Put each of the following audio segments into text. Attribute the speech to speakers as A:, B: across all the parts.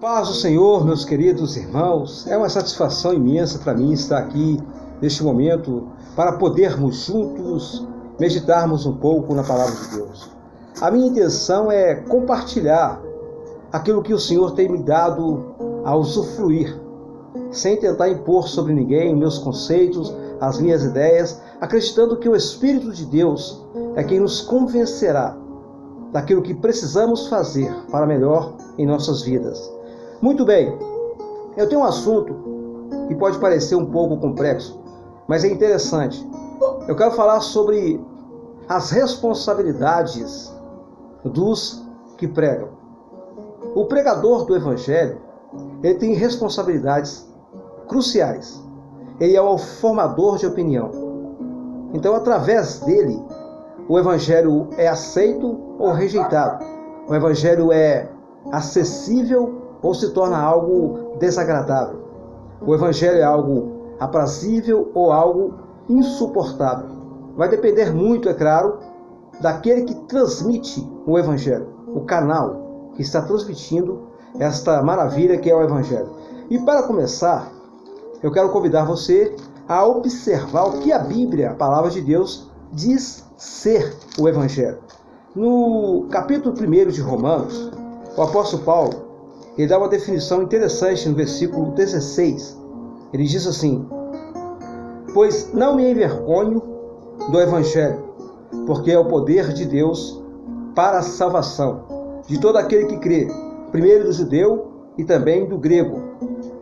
A: Paz do Senhor, meus queridos irmãos, é uma satisfação imensa para mim estar aqui neste momento para podermos juntos meditarmos um pouco na Palavra de Deus. A minha intenção é compartilhar aquilo que o Senhor tem me dado a usufruir, sem tentar impor sobre ninguém meus conceitos, as minhas ideias, acreditando que o Espírito de Deus é quem nos convencerá daquilo que precisamos fazer para melhor em nossas vidas. Muito bem, eu tenho um assunto que pode parecer um pouco complexo, mas é interessante. Eu quero falar sobre as responsabilidades dos que pregam. O pregador do Evangelho, ele tem responsabilidades cruciais. Ele é o formador de opinião. Então, através dele, o Evangelho é aceito ou rejeitado. O Evangelho é acessível ou se torna algo desagradável. O Evangelho é algo aprazível ou algo insuportável. Vai depender muito, é claro, daquele que transmite o Evangelho, o canal que está transmitindo esta maravilha que é o Evangelho. E para começar, eu quero convidar você a observar o que a Bíblia, a Palavra de Deus, diz ser o Evangelho. No capítulo 1 de Romanos, o apóstolo Paulo, ele dá uma definição interessante no versículo 16. Ele diz assim: pois não me envergonho do Evangelho, porque é o poder de Deus para a salvação de todo aquele que crê, primeiro do judeu e também do grego,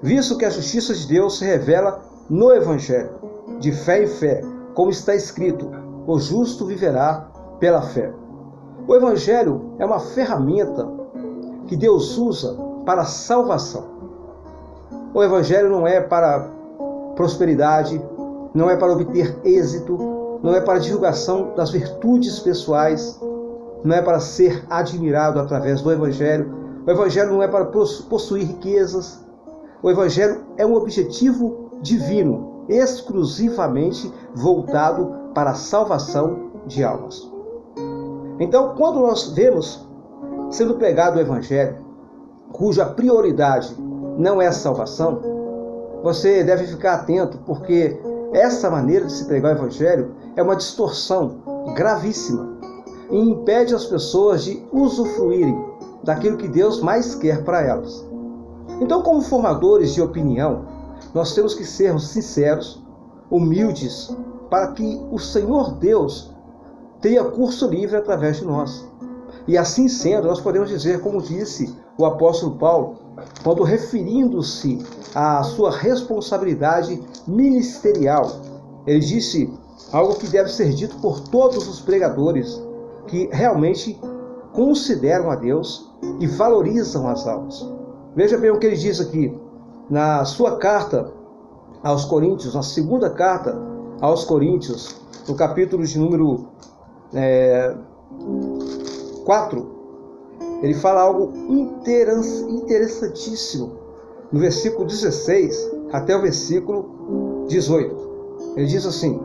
A: visto que a justiça de Deus se revela no Evangelho, de fé em fé, como está escrito: o justo viverá pela fé. O Evangelho é uma ferramenta que Deus usa para a salvação. O Evangelho não é para prosperidade, não é para obter êxito, não é para divulgação das virtudes pessoais, não é para ser admirado através do Evangelho. O Evangelho não é para possuir riquezas. O Evangelho é um objetivo divino, exclusivamente voltado para a salvação de almas. Então, quando nós vemos sendo pregado o Evangelho, cuja prioridade não é a salvação, você deve ficar atento, porque essa maneira de se pregar o Evangelho é uma distorção gravíssima e impede as pessoas de usufruírem daquilo que Deus mais quer para elas. Então, como formadores de opinião, nós temos que sermos sinceros, humildes, para que o Senhor Deus tenha curso livre através de nós. E assim sendo, nós podemos dizer, como disse o apóstolo Paulo, quando referindo-se à sua responsabilidade ministerial, ele disse algo que deve ser dito por todos os pregadores que realmente consideram a Deus e valorizam as almas. Veja bem o que ele diz aqui, na sua carta aos Coríntios, na segunda carta aos Coríntios, no capítulo de número 4, ele fala algo interessantíssimo, no versículo 16 até o versículo 18. Ele diz assim: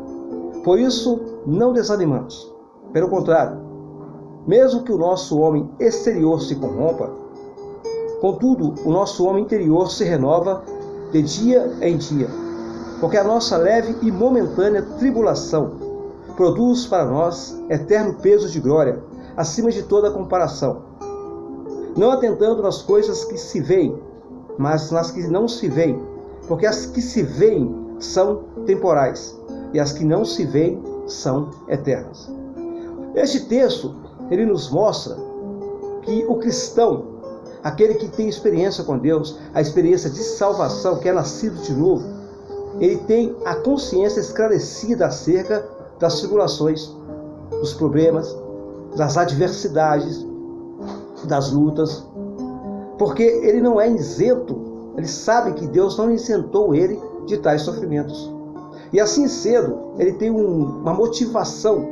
A: por isso não desanimamos, pelo contrário, mesmo que o nosso homem exterior se corrompa, contudo o nosso homem interior se renova de dia em dia, porque a nossa leve e momentânea tribulação produz para nós eterno peso de glória, acima de toda comparação, não atentando nas coisas que se veem, mas nas que não se veem, porque as que se veem são temporais, e as que não se veem são eternas. Este texto, ele nos mostra que o cristão, aquele que tem experiência com Deus, a experiência de salvação, que é nascido de novo, ele tem a consciência esclarecida acerca das tribulações, dos problemas, das adversidades, das lutas, porque ele não é isento, ele sabe que Deus não isentou ele de tais sofrimentos. E assim sendo, ele tem uma motivação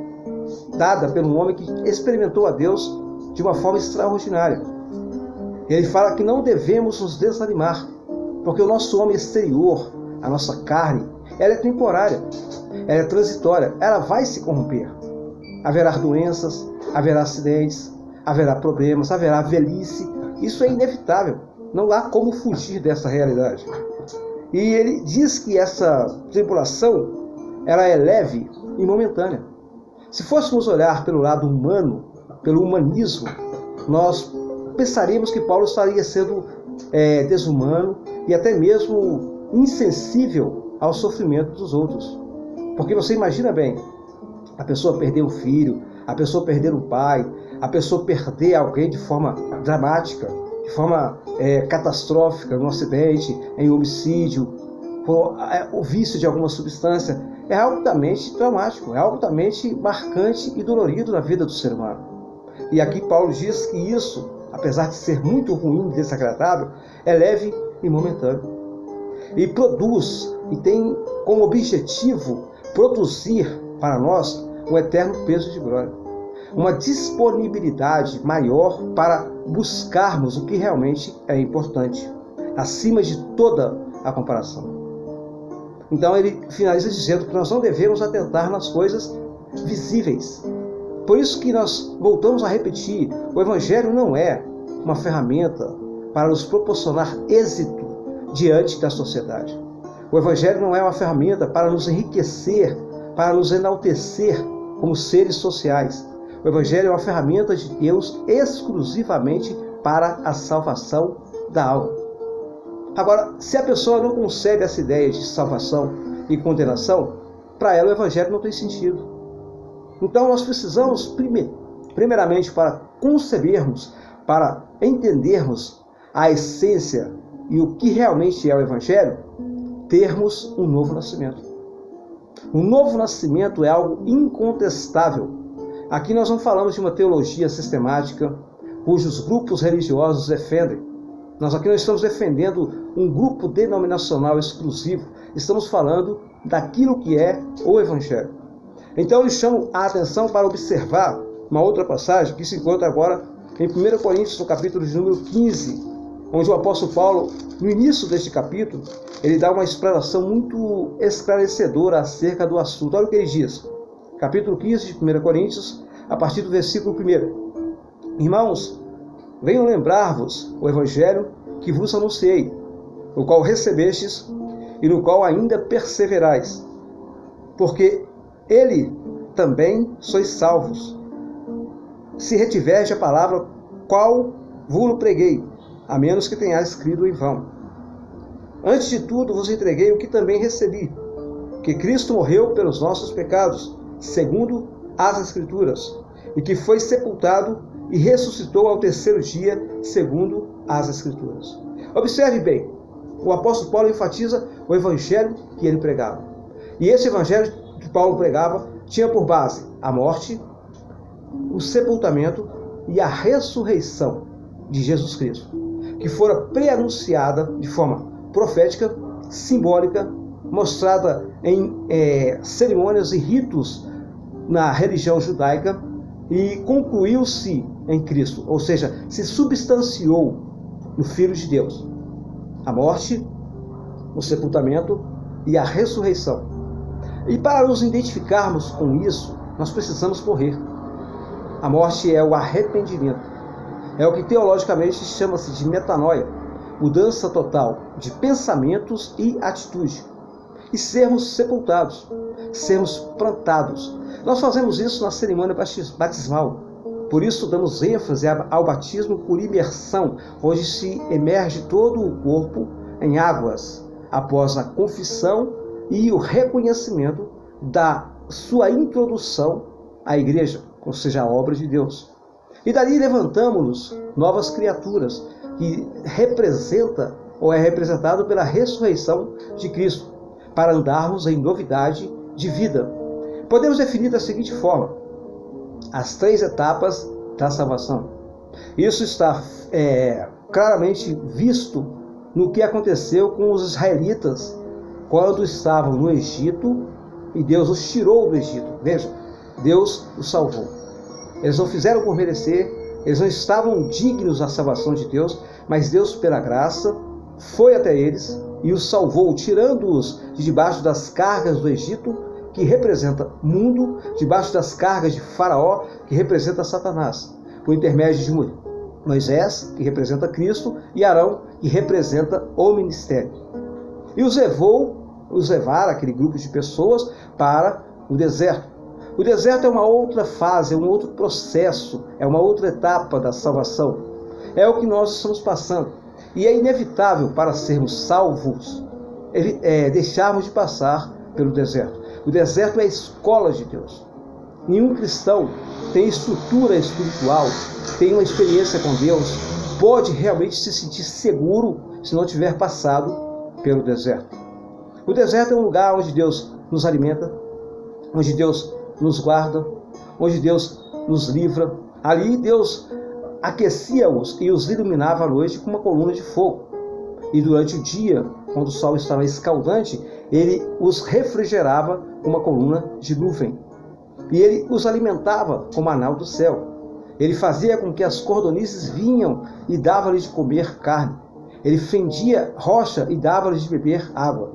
A: dada pelo homem que experimentou a Deus de uma forma extraordinária. Ele fala que não devemos nos desanimar, porque o nosso homem exterior, a nossa carne, ela é temporária, ela é transitória, ela vai se corromper. Haverá doenças, haverá acidentes, haverá problemas, haverá velhice. Isso é inevitável. Não há como fugir dessa realidade. E ele diz que essa tribulação, ela é leve e momentânea. Se fôssemos olhar pelo lado humano, pelo humanismo, nós pensaríamos que Paulo estaria sendo desumano e até mesmo insensível ao sofrimento dos outros. Porque você imagina bem, a pessoa perder um filho, a pessoa perder um pai, a pessoa perder alguém de forma dramática, de forma catastrófica, num acidente, em homicídio, por o vício de alguma substância, é altamente traumático, é altamente marcante e dolorido na vida do ser humano. E aqui Paulo diz que isso, apesar de ser muito ruim e desagradável, é leve e momentâneo. E produz, e tem como objetivo produzir para nós um eterno peso de glória. Uma disponibilidade maior para buscarmos o que realmente é importante, acima de toda a comparação. Então ele finaliza dizendo que nós não devemos atentar nas coisas visíveis. Por isso que nós voltamos a repetir, o Evangelho não é uma ferramenta para nos proporcionar êxito diante da sociedade. O Evangelho não é uma ferramenta para nos enriquecer, para nos enaltecer como seres sociais. O Evangelho é uma ferramenta de Deus exclusivamente para a salvação da alma. Agora, se a pessoa não concebe essa ideia de salvação e condenação, para ela o Evangelho não tem sentido. Então nós precisamos, primeiramente, para concebermos, para entendermos a essência e o que realmente é o Evangelho, termos um novo nascimento. O novo nascimento é algo incontestável. Aqui nós não falamos de uma teologia sistemática, cujos grupos religiosos defendem. Nós aqui não estamos defendendo um grupo denominacional exclusivo. Estamos falando daquilo que é o Evangelho. Então eu chamo a atenção para observar uma outra passagem que se encontra agora em 1 Coríntios, no capítulo de número 15, onde o apóstolo Paulo, no início deste capítulo, ele dá uma explanação muito esclarecedora acerca do assunto. Olha o que ele diz. Capítulo 15 de 1 Coríntios, a partir do versículo 1. Irmãos, venham lembrar-vos o Evangelho que vos anunciei, o qual recebestes e no qual ainda perseverais, porque ele também sois salvos, se retiverdes a palavra qual vos preguei, a menos que tenhais escrito em vão. Antes de tudo vos entreguei o que também recebi, que Cristo morreu pelos nossos pecados, segundo as Escrituras, e que foi sepultado e ressuscitou ao terceiro dia, segundo as Escrituras. Observe bem, o apóstolo Paulo enfatiza o evangelho que ele pregava. E esse evangelho que Paulo pregava tinha por base a morte, o sepultamento e a ressurreição de Jesus Cristo, que fora pré-anunciada de forma profética, simbólica, mostrada em cerimônias e ritos na religião judaica, e concluiu-se em Cristo, ou seja, se substanciou no Filho de Deus. A morte, o sepultamento e a ressurreição. E para nos identificarmos com isso, nós precisamos morrer. A morte é o arrependimento. É o que teologicamente chama-se de metanoia, mudança total de pensamentos e atitude. E sermos sepultados, sermos plantados. Nós fazemos isso na cerimônia batismal. Por isso damos ênfase ao batismo por imersão, onde se emerge todo o corpo em águas, após a confissão e o reconhecimento da sua introdução à igreja, ou seja, à obra de Deus. E dali levantamos-nos novas criaturas, que representa ou é representado pela ressurreição de Cristo, para andarmos em novidade de vida. Podemos definir da seguinte forma: as 3 etapas da salvação. Isso está claramente visto no que aconteceu com os israelitas quando estavam no Egito e Deus os tirou do Egito. Veja, Deus os salvou. Eles não fizeram por merecer, eles não estavam dignos da salvação de Deus, mas Deus, pela graça, foi até eles e os salvou, tirando-os de debaixo das cargas do Egito, que representa mundo, debaixo das cargas de Faraó, que representa Satanás, por intermédio de Moisés, que representa Cristo, e Arão, que representa o ministério. E os levar aquele grupo de pessoas para o deserto. O deserto é uma outra fase, é um outro processo, é uma outra etapa da salvação. É o que nós estamos passando. E é inevitável, para sermos salvos, deixarmos de passar pelo deserto. O deserto é a escola de Deus. Nenhum cristão tem estrutura espiritual, tem uma experiência com Deus, pode realmente se sentir seguro se não tiver passado pelo deserto. O deserto é um lugar onde Deus nos alimenta, onde Deus nos guarda, onde Deus nos livra. Ali Deus aquecia-os e os iluminava à noite com uma coluna de fogo. E durante o dia, quando o sol estava escaldante, ele os refrigerava com uma coluna de nuvem. E ele os alimentava com maná do céu. Ele fazia com que as cordonices vinham e dava-lhes de comer carne. Ele fendia rocha e dava-lhes de beber água.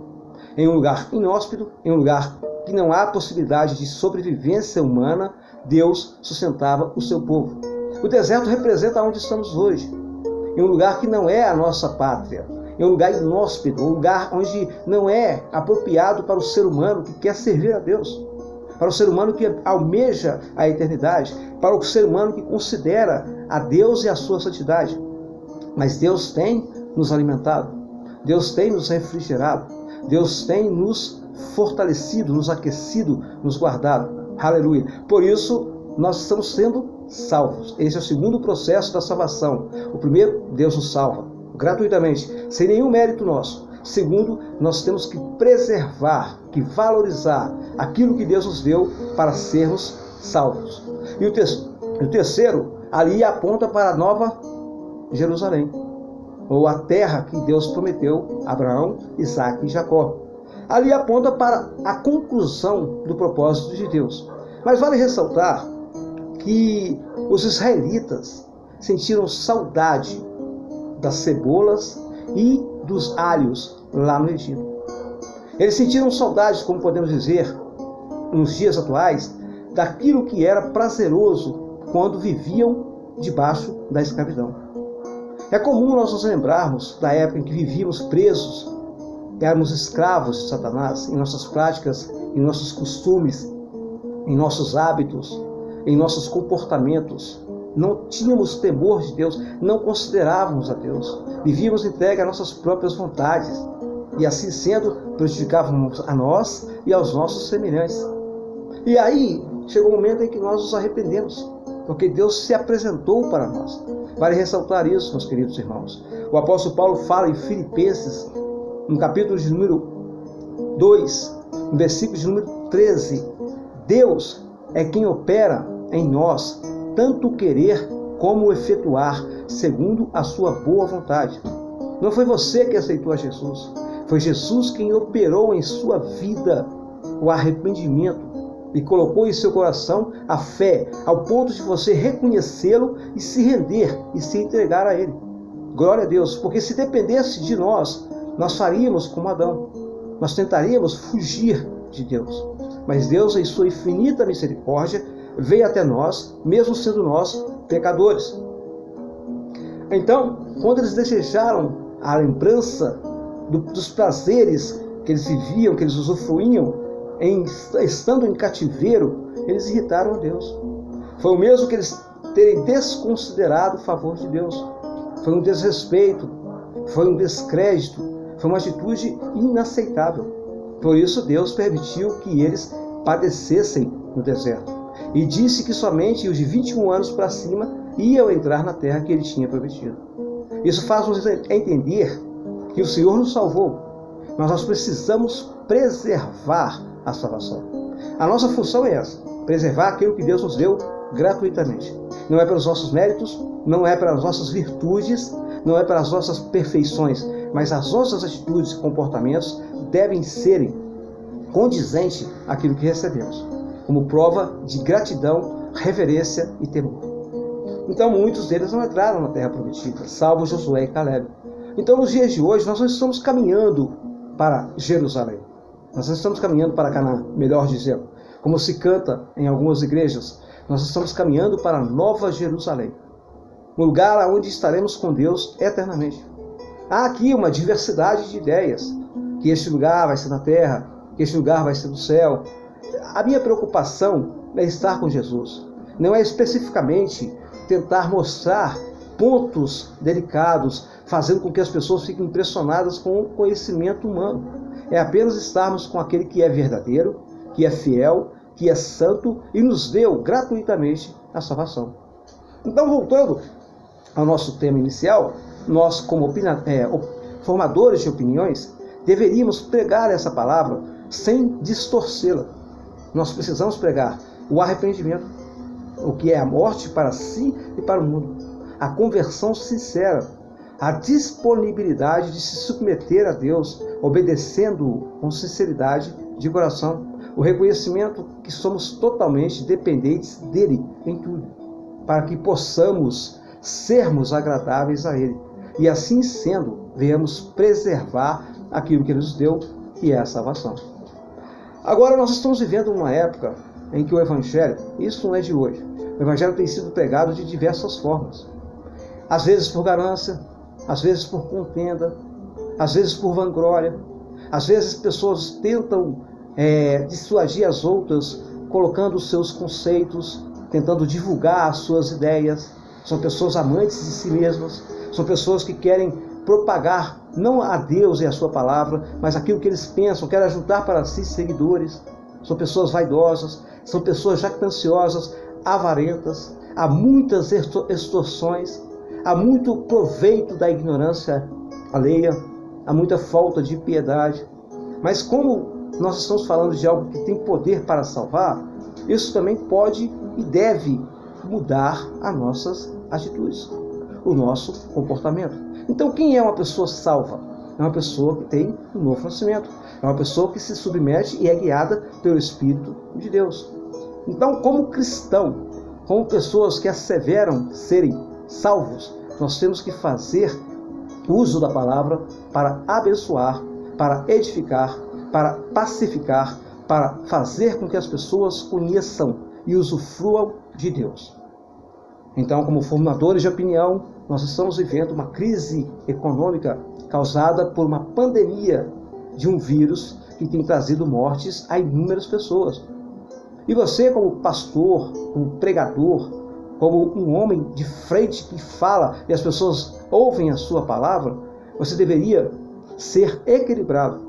A: Em um lugar inóspito, em um lugar que não há possibilidade de sobrevivência humana, Deus sustentava o seu povo. O deserto representa onde estamos hoje. Em um lugar que não é a nossa pátria. Em um lugar inóspito, um lugar onde não é apropriado para o ser humano que quer servir a Deus. Para o ser humano que almeja a eternidade, para o ser humano que considera a Deus e a sua santidade. Mas Deus tem nos alimentado, Deus tem nos refrigerado, Deus tem nos fortalecido, nos aquecido, nos guardado. Aleluia! Por isso, nós estamos sendo salvos. Esse é o segundo processo da salvação. O primeiro, Deus nos salva, gratuitamente, sem nenhum mérito nosso. Segundo, nós temos que preservar, que valorizar aquilo que Deus nos deu para sermos salvos. E o terceiro, ali aponta para a Nova Jerusalém, ou a terra que Deus prometeu a Abraão, Isaque e Jacó. Ali aponta para a conclusão do propósito de Deus. Mas vale ressaltar que os israelitas sentiram saudade das cebolas e dos alhos lá no Egito. Eles sentiram saudades, como podemos dizer, nos dias atuais, daquilo que era prazeroso quando viviam debaixo da escravidão. É comum nós nos lembrarmos da época em que vivíamos presos, éramos escravos de Satanás em nossas práticas, em nossos costumes, em nossos hábitos, em nossos comportamentos. Não tínhamos temor de Deus, não considerávamos a Deus, vivíamos entregue às nossas próprias vontades e assim sendo prejudicávamos a nós e aos nossos semelhantes. E aí chegou o momento em que nós nos arrependemos, porque Deus se apresentou para nós. Vale ressaltar isso, meus queridos irmãos. O apóstolo Paulo fala em Filipenses, no capítulo de número 2, no versículo de número 13, Deus é quem opera em nós tanto querer como efetuar, segundo a sua boa vontade. Não foi você que aceitou a Jesus, foi Jesus quem operou em sua vida o arrependimento e colocou em seu coração a fé, ao ponto de você reconhecê-lo e se render e se entregar a Ele. Glória a Deus, porque se dependesse de nós, nós faríamos como Adão, nós tentaríamos fugir de Deus. Mas Deus, em sua infinita misericórdia, veio até nós, mesmo sendo nós pecadores. Então, quando eles desejaram a lembrança dos prazeres que eles viviam, que eles usufruíam, estando em cativeiro, eles irritaram a Deus. Foi o mesmo que eles terem desconsiderado o favor de Deus. Foi um desrespeito, foi um descrédito, foi uma atitude inaceitável. Por isso Deus permitiu que eles padecessem no deserto. E disse que somente os de 21 anos para cima iam entrar na terra que Ele tinha prometido. Isso faz-nos entender que o Senhor nos salvou, mas nós precisamos preservar a salvação. A nossa função é essa, preservar aquilo que Deus nos deu gratuitamente. Não é pelos nossos méritos, não é pelas nossas virtudes, não é pelas nossas perfeições, mas as nossas atitudes e comportamentos devem serem condizentes àquilo que recebemos, como prova de gratidão, reverência e temor. Então muitos deles não entraram na terra prometida, salvo Josué e Caleb. Então nos dias de hoje nós não estamos caminhando para Jerusalém, nós estamos caminhando para Canaã, melhor dizendo, como se canta em algumas igrejas, nós estamos caminhando para a Nova Jerusalém, um lugar onde estaremos com Deus eternamente. Há aqui uma diversidade de ideias, que este lugar vai ser na terra, que este lugar vai ser no céu. A minha preocupação é estar com Jesus. Não é especificamente tentar mostrar pontos delicados, fazendo com que as pessoas fiquem impressionadas com o conhecimento humano. É apenas estarmos com aquele que é verdadeiro, que é fiel, que é santo e nos deu gratuitamente a salvação. Então, voltando ao nosso tema inicial, nós, como formadores de opiniões, deveríamos pregar essa palavra sem distorcê-la. Nós precisamos pregar o arrependimento, o que é a morte para si e para o mundo, a conversão sincera, a disponibilidade de se submeter a Deus, obedecendo-o com sinceridade de coração, o reconhecimento que somos totalmente dependentes dele em tudo, para que possamos sermos agradáveis a ele. E assim sendo, venhamos preservar aquilo que ele nos deu, que é a salvação. Agora nós estamos vivendo uma época em que o Evangelho, isso não é de hoje, o Evangelho tem sido pregado de diversas formas. Às vezes por ganância, às vezes por contenda, às vezes por vanglória, às vezes pessoas tentam dissuadir as outras, colocando os seus conceitos, tentando divulgar as suas ideias. São pessoas amantes de si mesmas, são pessoas que querem propagar não a Deus e a sua palavra, mas aquilo que eles pensam, querem ajuntar para si seguidores. São pessoas vaidosas, são pessoas jactanciosas, avarentas, há muitas extorsões, há muito proveito da ignorância alheia, há muita falta de piedade. Mas como nós estamos falando de algo que tem poder para salvar, isso também pode e deve mudar as nossas atitudes, o nosso comportamento. Então, quem é uma pessoa salva? É uma pessoa que tem um novo nascimento, é uma pessoa que se submete e é guiada pelo Espírito de Deus. Então, como cristão, como pessoas que asseveram serem salvos, nós temos que fazer uso da palavra para abençoar, para edificar, para pacificar, para fazer com que as pessoas conheçam e usufruam de Deus. Então, como formadores de opinião, nós estamos vivendo uma crise econômica causada por uma pandemia de um vírus que tem trazido mortes a inúmeras pessoas. E você, como pastor, como pregador, como um homem de frente que fala e as pessoas ouvem a sua palavra, você deveria ser equilibrado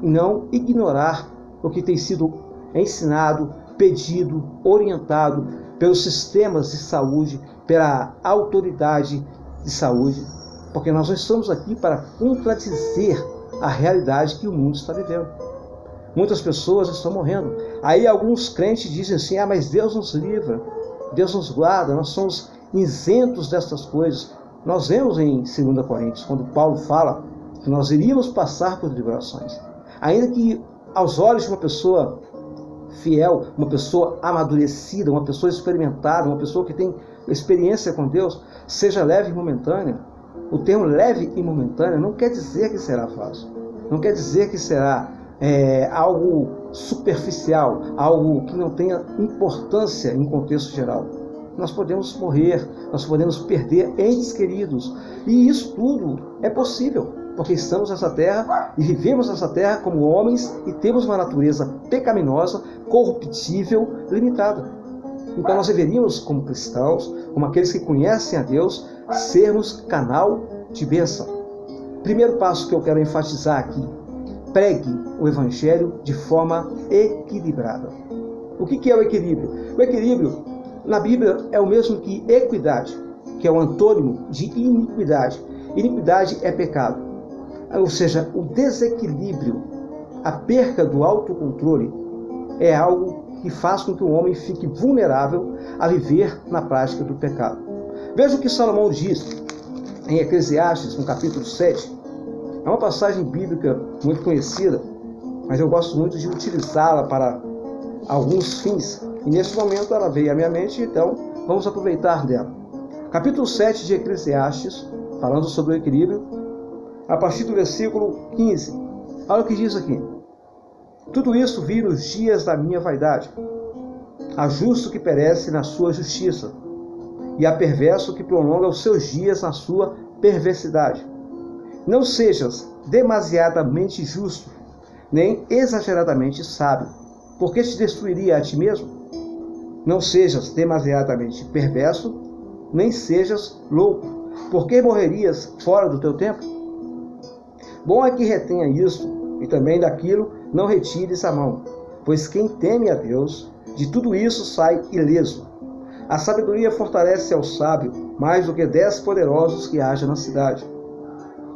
A: e não ignorar o que tem sido ensinado, pedido, orientado pelos sistemas de saúde, pela autoridade de saúde, porque nós não estamos aqui para contradizer a realidade que o mundo está vivendo. Muitas pessoas estão morrendo. Aí alguns crentes dizem assim, mas Deus nos livra, Deus nos guarda, nós somos isentos destas coisas. Nós vemos em 2 Coríntios, quando Paulo fala que nós iríamos passar por tribulações. Ainda que aos olhos de uma pessoa fiel, uma pessoa amadurecida, uma pessoa experimentada, uma pessoa que tem experiência com Deus, seja leve e momentânea. O termo leve e momentânea não quer dizer que será fácil, não quer dizer que será algo superficial, algo que não tenha importância em contexto geral. Nós podemos morrer, nós podemos perder entes queridos, e isso tudo é possível, porque estamos nessa terra e vivemos nessa terra como homens e temos uma natureza pecaminosa, corruptível, limitada. Então nós deveríamos, como cristãos, como aqueles que conhecem a Deus, sermos canal de bênção. Primeiro passo que eu quero enfatizar aqui: pregue o Evangelho de forma equilibrada. O que é o equilíbrio? O equilíbrio, na Bíblia, é o mesmo que equidade, que é o antônimo de iniquidade. Iniquidade é pecado. Ou seja, o desequilíbrio, a perca do autocontrole, é algo que faz com que o homem fique vulnerável a viver na prática do pecado. Veja o que Salomão diz em Eclesiastes, no capítulo 7. É uma passagem bíblica muito conhecida, mas eu gosto muito de utilizá-la para alguns fins. E nesse momento ela veio à minha mente, então vamos aproveitar dela. Capítulo 7 de Eclesiastes, falando sobre o equilíbrio, a partir do versículo 15. Olha o que diz aqui: tudo isso vi nos dias da minha vaidade. Há justo que perece na sua justiça, e há perverso que prolonga os seus dias na sua perversidade. Não sejas demasiadamente justo, nem exageradamente sábio, porque te destruiria a ti mesmo. Não sejas demasiadamente perverso, nem sejas louco, porque morrerias fora do teu tempo. Bom é que retenha isto, e também daquilo não retires a mão, pois quem teme a Deus, de tudo isso sai ileso. A sabedoria fortalece ao sábio mais do que 10 poderosos que haja na cidade.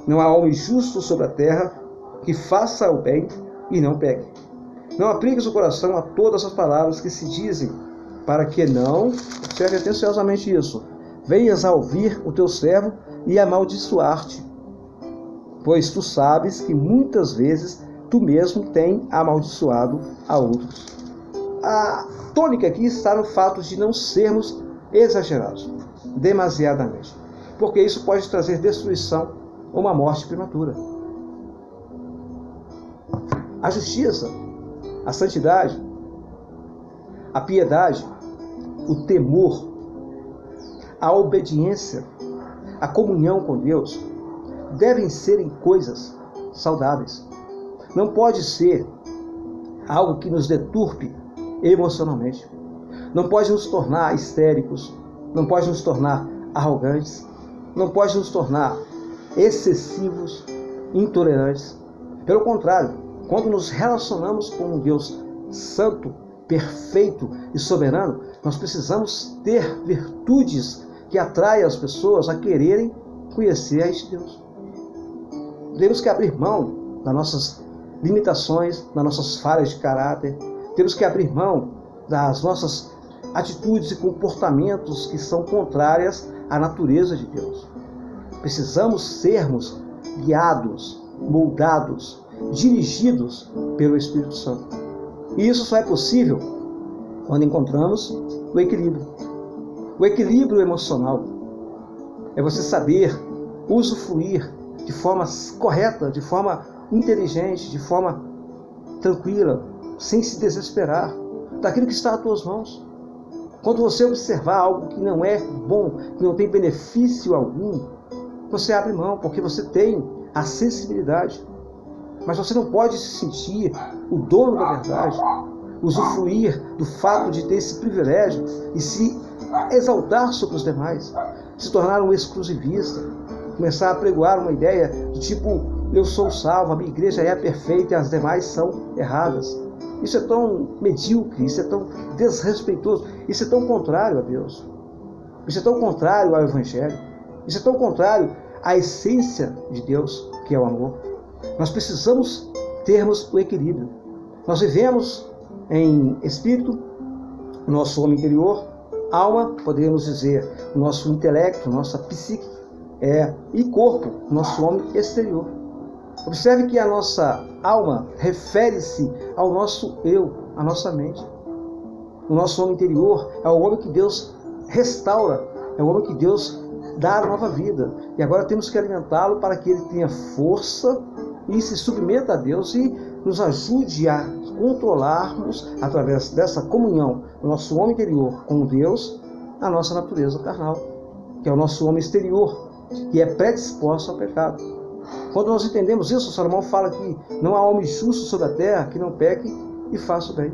A: Não há homem justo sobre a terra que faça o bem e não peque. Não apliques o coração a todas as palavras que se dizem, para que não, observe atenciosamente isso, venhas a ouvir o teu servo e amaldiçoar-te. Pois tu sabes que muitas vezes tu mesmo tem amaldiçoado a outros. A tônica aqui está no fato de não sermos exagerados, demasiadamente, porque isso pode trazer destruição ou uma morte prematura. A justiça, a santidade, a piedade, o temor, a obediência, a comunhão com Deus devem serem coisas saudáveis. Não pode ser algo que nos deturpe emocionalmente. Não pode nos tornar histéricos, não pode nos tornar arrogantes, não pode nos tornar excessivos, intolerantes. Pelo contrário, quando nos relacionamos com um Deus santo, perfeito e soberano, nós precisamos ter virtudes que atraem as pessoas a quererem conhecer a este Deus. Temos que abrir mão das nossas limitações, das nossas falhas de caráter. Temos que abrir mão das nossas atitudes e comportamentos que são contrárias à natureza de Deus. Precisamos sermos guiados, moldados, dirigidos pelo Espírito Santo. E isso só é possível quando encontramos o equilíbrio. O equilíbrio emocional é você saber usufruir de forma correta, de forma inteligente, de forma tranquila, sem se desesperar daquilo que está às tuas mãos. Quando você observar algo que não é bom, que não tem benefício algum, você abre mão, porque você tem a sensibilidade. Mas você não pode se sentir o dono da verdade, usufruir do fato de ter esse privilégio e se exaltar sobre os demais, se tornar um exclusivista, começar a pregoar uma ideia do tipo: eu sou salvo, a minha igreja é perfeita e as demais são erradas. Isso é tão medíocre, isso é tão desrespeitoso, isso é tão contrário a Deus. Isso é tão contrário ao Evangelho. Isso é tão contrário à essência de Deus, que é o amor. Nós precisamos termos o equilíbrio. Nós vivemos em espírito, o nosso homem interior, alma, poderíamos dizer, o nosso intelecto, nossa psique, e corpo, o nosso homem exterior. Observe que a nossa alma refere-se ao nosso eu, à nossa mente. O nosso homem interior é o homem que Deus restaura, é o homem que Deus dá a nova vida. E agora temos que alimentá-lo para que ele tenha força e se submeta a Deus e nos ajude a controlarmos, através dessa comunhão do nosso homem interior com Deus, a nossa natureza carnal, que é o nosso homem exterior, que é predisposto ao pecado. Quando nós entendemos isso, Salomão fala que não há homem justo sobre a terra que não peque e faça o bem.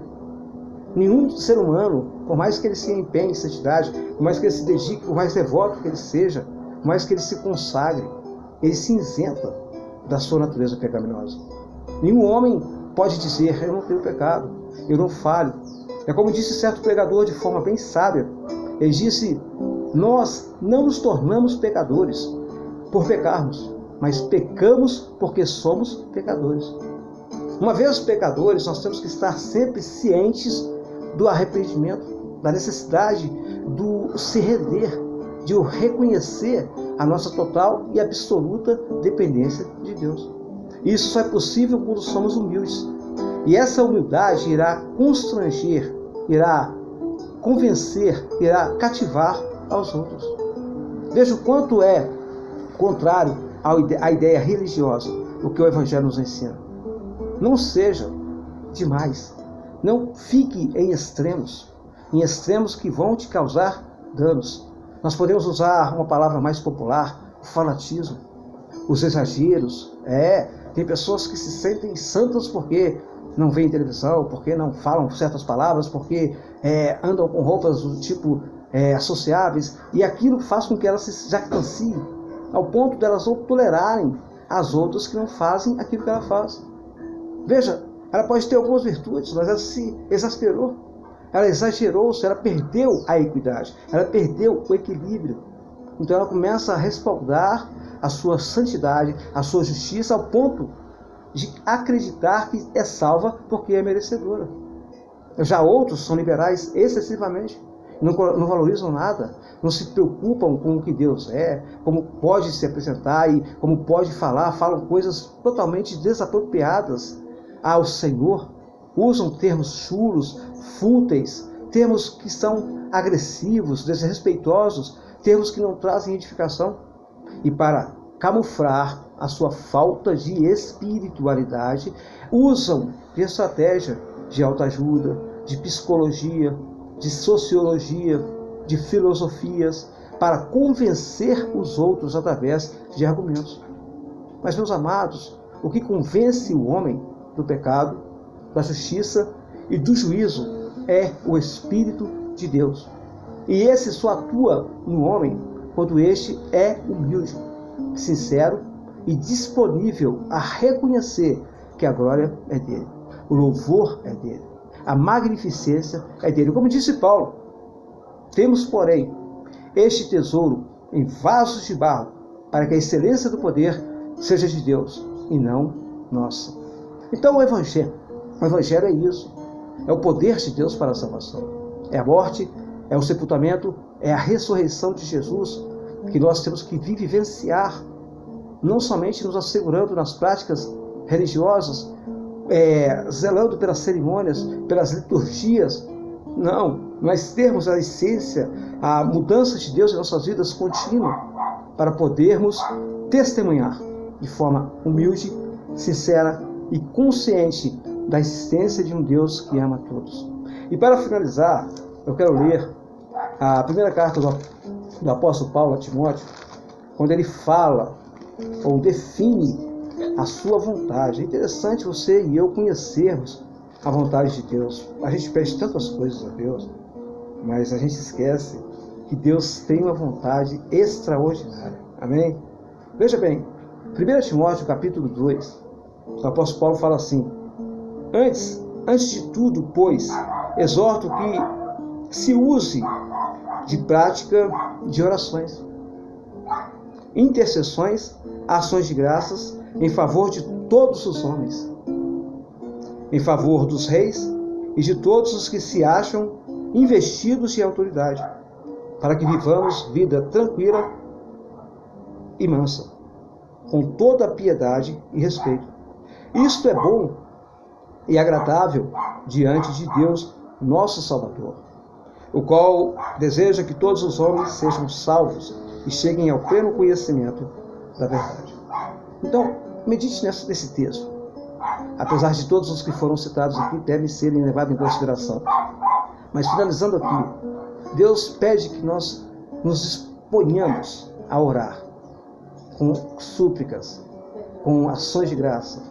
A: Nenhum ser humano, por mais que ele se empenhe em santidade, por mais que ele se dedique, por mais devoto que ele seja, por mais que ele se consagre, ele se isenta da sua natureza pecaminosa. Nenhum homem pode dizer: eu não tenho pecado, eu não falho. É como disse certo pregador de forma bem sábia. Ele disse: nós não nos tornamos pecadores por pecarmos, mas pecamos porque somos pecadores. Uma vez pecadores, nós temos que estar sempre cientes do arrependimento, da necessidade do se render, de reconhecer a nossa total e absoluta dependência de Deus. Isso só é possível quando somos humildes. E essa humildade irá constranger, irá convencer, irá cativar aos outros. Veja o quanto é contrário à ideia religiosa, o que o Evangelho nos ensina. Não seja demais. Não fique em extremos que vão te causar danos. Nós podemos usar uma palavra mais popular: o fanatismo. os exageros. Tem pessoas que se sentem santas porque não veem televisão, porque não falam certas palavras, porque andam com roupas do tipo associáveis, e aquilo faz com que elas se jactanciem, ao ponto de elas não tolerarem as outras que não fazem aquilo que ela faz. Veja, ela pode ter algumas virtudes, mas ela se exasperou, ela exagerou-se, ela perdeu a equidade, ela perdeu o equilíbrio. Então ela começa a respaldar a sua santidade, a sua justiça, ao ponto de acreditar que é salva porque é merecedora. Já outros são liberais excessivamente, não valorizam nada, não se preocupam com o que Deus é, como pode se apresentar e como pode falar, falam coisas totalmente desapropriadas ao Senhor, usam termos chulos, fúteis, termos que são agressivos, desrespeitosos, termos que não trazem edificação. E para camuflar a sua falta de espiritualidade, usam de estratégia de autoajuda, de psicologia, de sociologia, de filosofias, para convencer os outros através de argumentos. Mas, meus amados, o que convence o homem do pecado, da justiça e do juízo é o Espírito de Deus. E esse só atua no homem quando este é humilde, sincero e disponível a reconhecer que a glória é dele, o louvor é dele, a magnificência é dele. Como disse Paulo, temos, porém, este tesouro em vasos de barro, para que a excelência do poder seja de Deus e não nossa. Então o Evangelho é isso, é o poder de Deus para a salvação, é a morte, é o sepultamento, é a ressurreição de Jesus, que nós temos que vivenciar, não somente nos assegurando nas práticas religiosas, zelando pelas cerimônias, pelas liturgias, não, mas termos a essência, a mudança de Deus em nossas vidas contínua, para podermos testemunhar de forma humilde, sincera e consciente da existência de um Deus que ama a todos. E para finalizar, eu quero ler a primeira carta do apóstolo Paulo a Timóteo, quando ele fala ou define a sua vontade. É interessante você e eu conhecermos a vontade de Deus. A gente pede tantas coisas a Deus, mas a gente esquece que Deus tem uma vontade extraordinária. Amém? Veja bem, 1 Timóteo capítulo 2, o apóstolo Paulo fala assim: Antes de tudo, pois, exorto que se use de prática de orações, intercessões, ações de graças em favor de todos os homens, em favor dos reis e de todos os que se acham investidos de autoridade, para que vivamos vida tranquila e mansa, com toda a piedade e respeito. Isto é bom e agradável diante de Deus, nosso Salvador, o qual deseja que todos os homens sejam salvos e cheguem ao pleno conhecimento da verdade. Então, medite nesse texto. Apesar de todos os que foram citados aqui devem ser levados em consideração. Mas finalizando aqui, Deus pede que nós nos disponhamos a orar com súplicas, com ações de graça,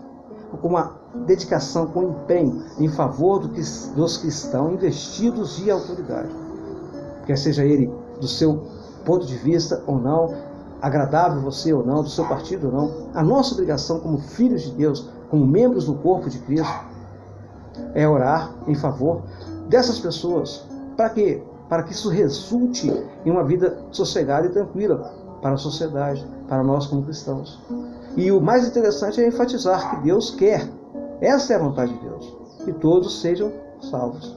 A: com uma dedicação, com empenho em favor dos que estão investidos de autoridade. Quer seja ele do seu ponto de vista ou não, agradável você ou não, do seu partido ou não, a nossa obrigação como filhos de Deus, como membros do corpo de Cristo, é orar em favor dessas pessoas. Para quê? Para que isso resulte em uma vida sossegada e tranquila para a sociedade, para nós como cristãos. E o mais interessante é enfatizar que Deus quer, essa é a vontade de Deus, que todos sejam salvos.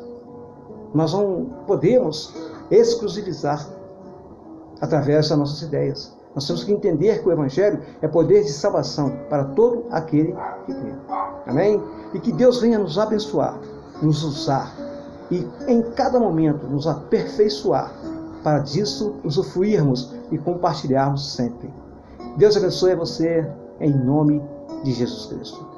A: Nós não podemos exclusivizar através das nossas ideias. Nós temos que entender que o Evangelho é poder de salvação para todo aquele que crê. Amém? E que Deus venha nos abençoar, nos usar e em cada momento nos aperfeiçoar para disso usufruirmos e compartilharmos sempre. Deus abençoe você em nome de Jesus Cristo.